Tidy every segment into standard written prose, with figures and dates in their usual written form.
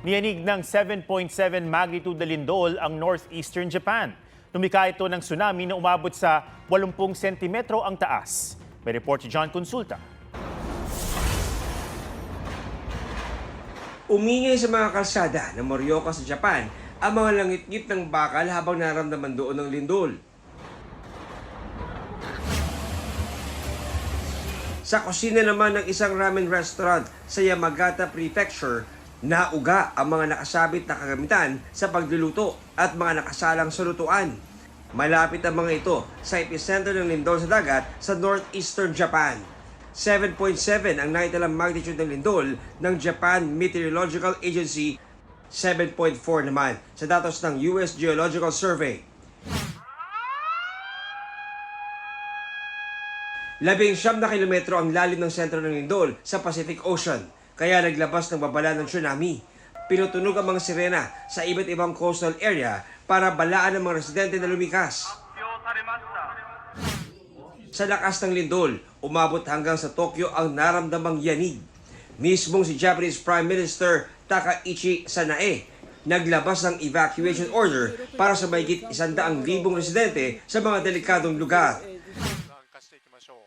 Niyanig ng 7.7 magnitude na lindol ang northeastern Japan. Lumika ito ng tsunami na umabot sa 80 sentimetro ang taas. May report si John Consulta. Umingay sa mga kalsada ng Morioka sa Japan ang mga langit-ngit ng bakal habang naramdaman doon ng lindol. Sa kusina naman ng isang ramen restaurant sa Yamagata Prefecture, nauga ang mga nakasabit na kagamitan sa pagluluto at mga nakasalang sa lutuan. Malapit ang mga ito sa epicenter ng lindol sa dagat sa northeastern Japan. 7.7 ang naitalang magnitude ng lindol ng Japan Meteorological Agency, 7.4 naman sa datos ng US Geological Survey. 19 na kilometro ang lalim ng sentro ng lindol sa Pacific Ocean, kaya naglabas ng babala ng tsunami. Pinutunog ang mga sirena sa iba't ibang coastal area para balaan ang mga residente na lumikas. Sa lakas ng lindol, umabot hanggang sa Tokyo ang naramdamang yanig. Mismong si Japanese Prime Minister Takaichi Sanae naglabas ng evacuation order para sa mahigit 100,000 residente sa mga delikadong lugar.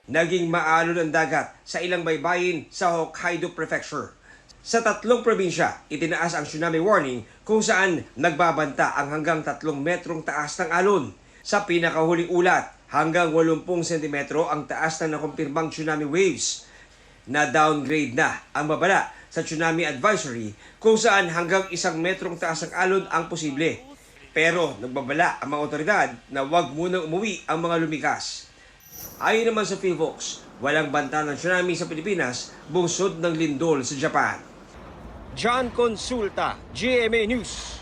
Naging maalon ang dagat sa ilang baybayin sa Hokkaido Prefecture. Sa 3 probinsya, itinaas ang tsunami warning kung saan nagbabanta ang hanggang 3 metrong taas ng alon. Sa pinakahuling ulat, hanggang 80 sentimetro ang taas ng nakumpirmang tsunami waves. Na-downgrade na ang babala sa tsunami advisory kung saan hanggang 1 metrong taas ng alon ang posible. Pero nagbabala ang mga otoridad na huwag munang umuwi ang mga lumikas. Ayon naman sa PhilVox, walang banta ng tsunami sa Pilipinas, bungsod ng lindol sa Japan. John Consulta, GMA News.